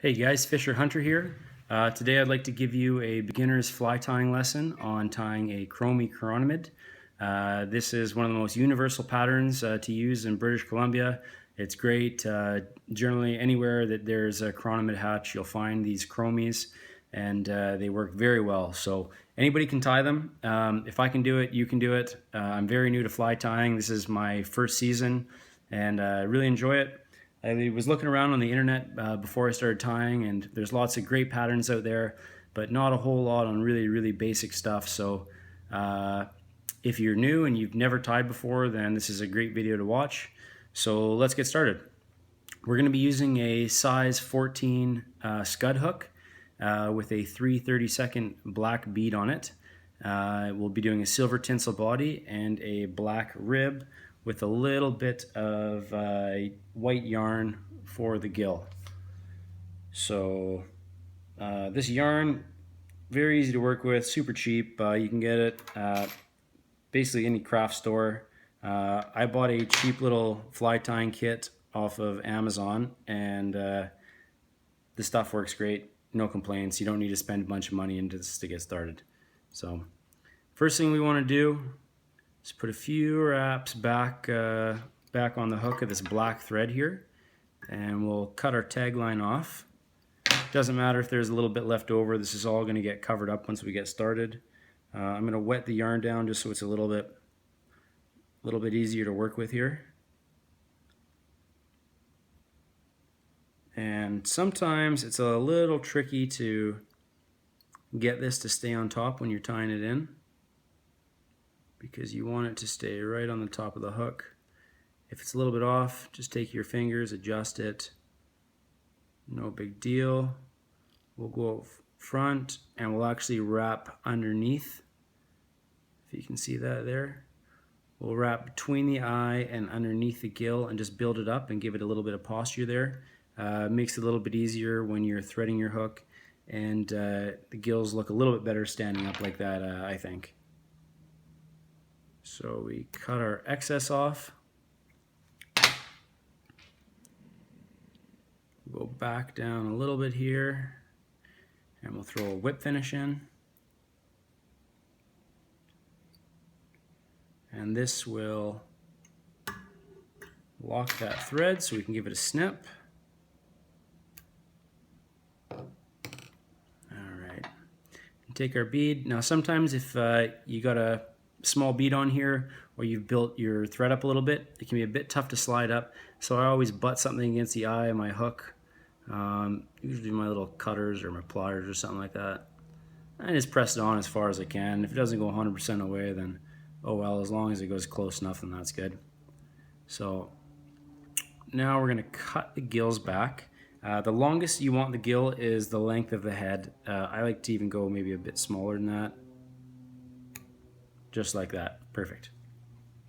Hey guys, Fisher Hunter here. Today I'd like to give you a beginner's fly tying lesson on tying a Chromie Chironomid. This is one of the most universal patterns to use in British Columbia. It's great. Generally anywhere that there's a Chironomid hatch, you'll find these Chromies, and they work very well. So anybody can tie them. If I can do it, you can do it. I'm very new to fly tying. This is my first season, and I really enjoy it. I was looking around on the internet before I started tying, and there's lots of great patterns out there, but not a whole lot on really basic stuff. So if you're new and you've never tied before, then this is a great video to watch. So let's get started. We're going to be using a size 14 scud hook with a 3/32 black bead on it. We'll be doing a silver tinsel body and a black rib with a little bit of white yarn for the gill. So this yarn, very easy to work with, super cheap. You can get it at basically any craft store. I bought a cheap little fly tying kit off of Amazon, and the stuff works great, no complaints. You don't need to spend a bunch of money into this to get started. So first thing we want to do, just put a few wraps back on the hook of this black thread here, and we'll cut our tagline off. Doesn't matter if there's a little bit left over. This is all going to get covered up once we get started. I'm going to wet the yarn down just so it's a little bit easier to work with here. And sometimes it's a little tricky to get this to stay on top when you're tying it in, because you want it to stay right on the top of the hook. If it's a little bit off, just take your fingers, adjust it. No big deal. We'll go up front and we'll actually wrap underneath. If you can see that there. We'll wrap between the eye and underneath the gill and just build it up and give it a little bit of posture there. Makes it a little bit easier when you're threading your hook, and the gills look a little bit better standing up like that, I think. So we cut our excess off, go back down a little bit here, and we'll throw a whip finish in. And this will lock that thread so we can give it a snip. Alright, take our bead. Now sometimes if you got a small bead on here, or you've built your thread up a little bit, it can be a bit tough to slide up. So I always butt something against the eye of my hook, usually my little cutters or my pliers or something like that. I just press it on as far as I can. If it doesn't go 100% away, then oh well, as long as it goes close enough, then that's good. So now we're going to cut the gills back. The longest you want the gill is the length of the head. I like to even go maybe a bit smaller than that. Just like that. Perfect.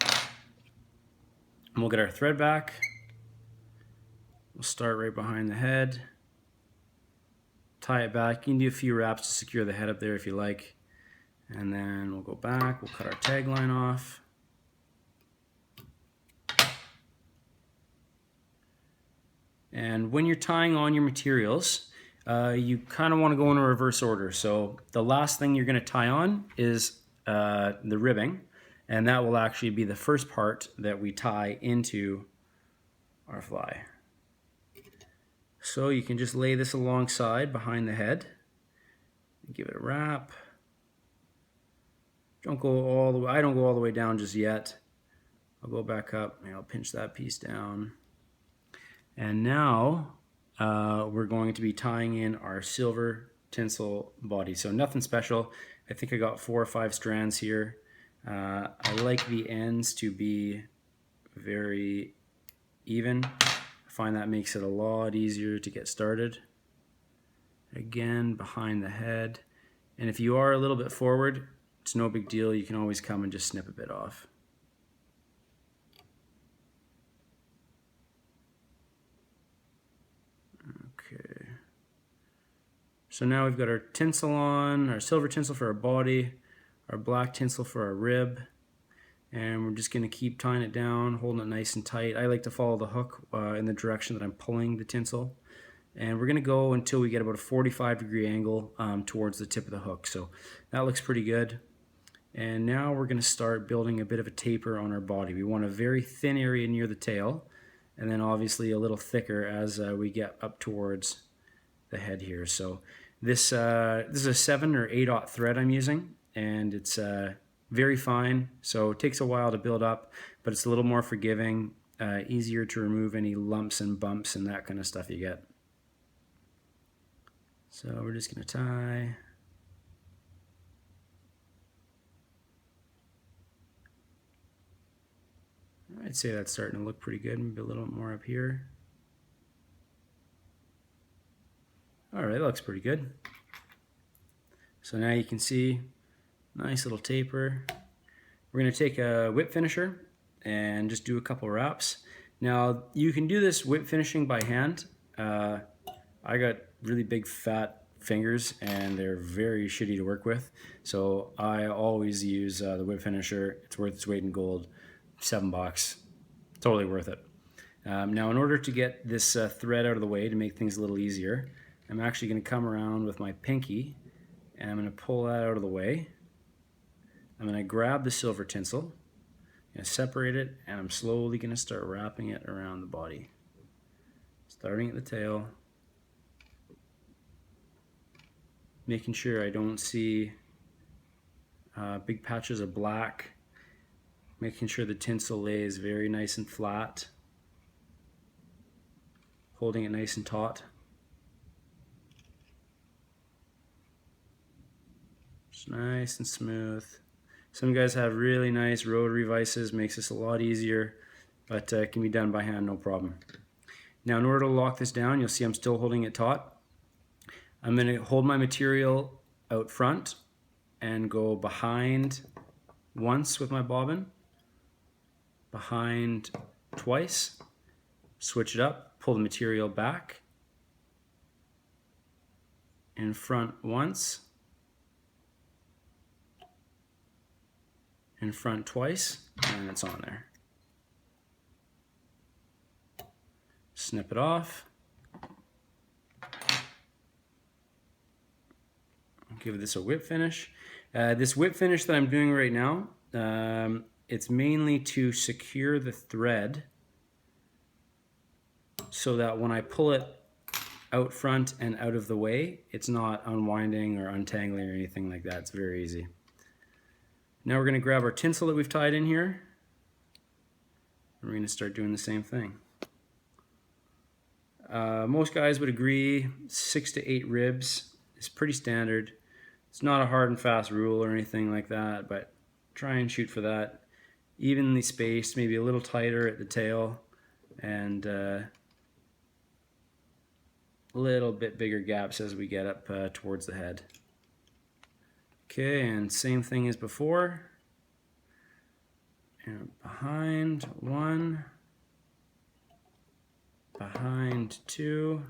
And we'll get our thread back. We'll start right behind the head. Tie it back. You can do a few wraps to secure the head up there if you like. And then we'll go back. We'll cut our tagline off. And when you're tying on your materials, you kind of want to go in a reverse order. So the last thing you're going to tie on is the ribbing, and that will actually be the first part that we tie into our fly. So you can just lay this alongside behind the head, give it a wrap. Don't go all the way. I don't go all the way down just yet. I'll go back up and I'll pinch that piece down. And now we're going to be tying in our silver tinsel body. So nothing special. I think I got 4 or 5 strands here. I like the ends to be very even. I find that makes it a lot easier to get started. Again, behind the head. And if you are a little bit forward, it's no big deal. You can always come and just snip a bit off. Okay. So now we've got our tinsel on, our silver tinsel for our body, our black tinsel for our rib, and we're just going to keep tying it down, holding it nice and tight. I like to follow the hook in the direction that I'm pulling the tinsel. And we're going to go until we get about a 45-degree angle towards the tip of the hook. So that looks pretty good. And now we're going to start building a bit of a taper on our body. We want a very thin area near the tail, and then obviously a little thicker as we get up towards the head here. So this is a 7 or 8/0 thread I'm using, and it's very fine, so it takes a while to build up, but it's a little more forgiving, easier to remove any lumps and bumps and that kind of stuff you get. So we're just going to tie. I'd say that's starting to look pretty good. Maybe a little more up here. All right, that looks pretty good. So now you can see, nice little taper. We're going to take a whip finisher and just do a couple wraps. Now you can do this whip finishing by hand. I got really big fat fingers and they're very shitty to work with. So I always use the whip finisher. It's worth its weight in gold. $7, totally worth it. Now in order to get this thread out of the way to make things a little easier, I'm actually going to come around with my pinky and I'm going to pull that out of the way. I'm going to grab the silver tinsel, I'm going to separate it, and I'm slowly going to start wrapping it around the body. Starting at the tail, making sure I don't see big patches of black, making sure the tinsel lays very nice and flat, holding it nice and taut. Just nice and smooth. Some guys have really nice rotary vices, makes this a lot easier, but it can be done by hand, no problem. Now in order to lock this down, you'll see I'm still holding it taut. I'm going to hold my material out front and go behind once with my bobbin, behind twice, switch it up, pull the material back, in front once, in front twice, and it's on there. Snip it off. Give this a whip finish. This whip finish that I'm doing right now, it's mainly to secure the thread so that when I pull it out front and out of the way, it's not unwinding or untangling or anything like that. It's very easy. Now we're going to grab our tinsel that we've tied in here, and we're going to start doing the same thing. Most guys would agree 6 to 8 ribs is pretty standard. It's not a hard and fast rule or anything like that, but try and shoot for that. Evenly spaced, maybe a little tighter at the tail, and a little bit bigger gaps as we get up towards the head. Okay, and same thing as before. And behind 1, behind 2,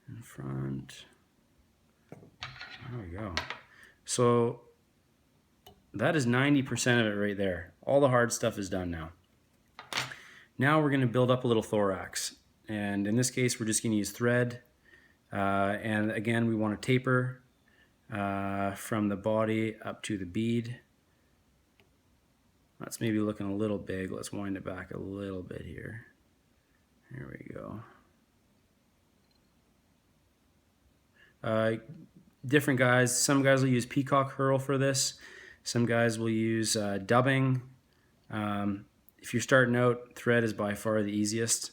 in front. There we go. So that is 90% of it right there. All the hard stuff is done now. Now we're going to build up a little thorax. And in this case, we're just going to use thread. And again, we want to taper from the body up to the bead. That's maybe looking a little big. Let's wind it back a little bit here. There we go. Different guys. Some guys will use peacock herl for this. Some guys will use dubbing. If you're starting out, thread is by far the easiest.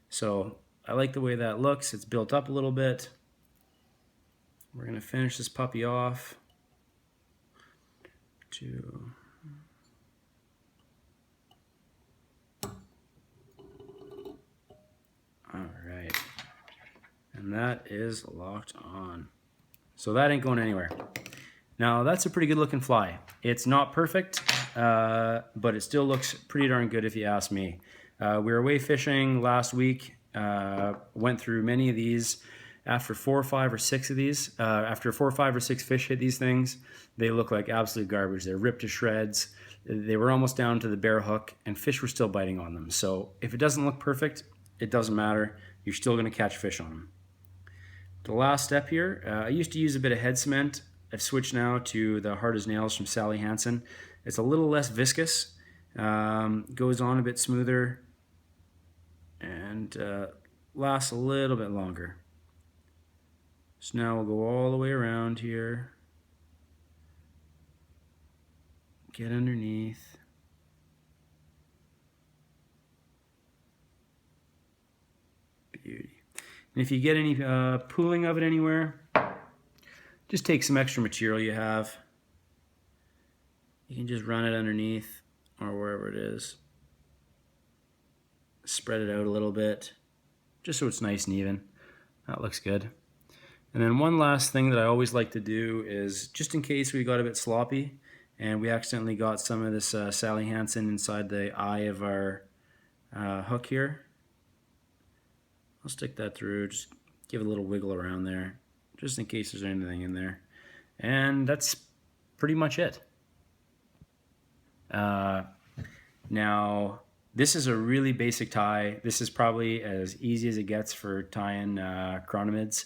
So I like the way that looks. It's built up a little bit. We're going to finish this puppy off. 2. All right. And that is locked on. So that ain't going anywhere. Now that's a pretty good looking fly. It's not perfect, but it still looks pretty darn good if you ask me. We were away fishing last week, went through many of these. After 4 or 5 or 6 of these, after 4 or 5 or 6 fish hit these things, they look like absolute garbage. They're ripped to shreds. They were almost down to the bare hook, and fish were still biting on them. So if it doesn't look perfect, it doesn't matter. you're still going to catch fish on them. The last step here, I used to use a bit of head cement. I've switched now to the Hard as Nails from Sally Hansen. It's a little less viscous, goes on a bit smoother, and lasts a little bit longer. So now we'll go all the way around here, get underneath. Beauty. And if you get any pooling of it anywhere, just take some extra material you have. You can just run it underneath or wherever it is. Spread it out a little bit, just so it's nice and even. That looks good. And then one last thing that I always like to do is, just in case we got a bit sloppy and we accidentally got some of this Sally Hansen inside the eye of our hook here, I'll stick that through, just give it a little wiggle around there, just in case there's anything in there. And that's pretty much it. Now, this is a really basic tie. This is probably as easy as it gets for tying Chironomids.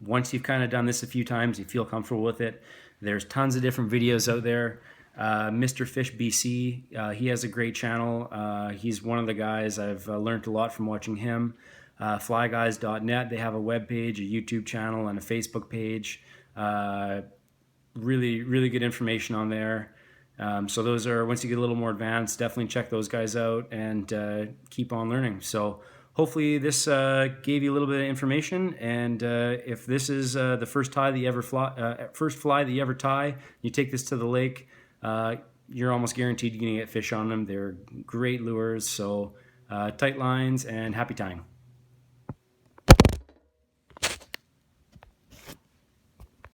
Once you've kind of done this a few times, you feel comfortable with it. There's tons of different videos out there. Mr. Fish BC, he has a great channel. He's one of the guys I've learned a lot from watching him. Flyguys.net, they have a web page, a YouTube channel, and a Facebook page. Really, really good information on there. So those are, once you get a little more advanced, definitely check those guys out and keep on learning. So hopefully this gave you a little bit of information, and if this is the first tie that you ever first fly that you ever tie, you take this to the lake, you're almost guaranteed you're going to get fish on them. They're great lures, so tight lines and happy tying.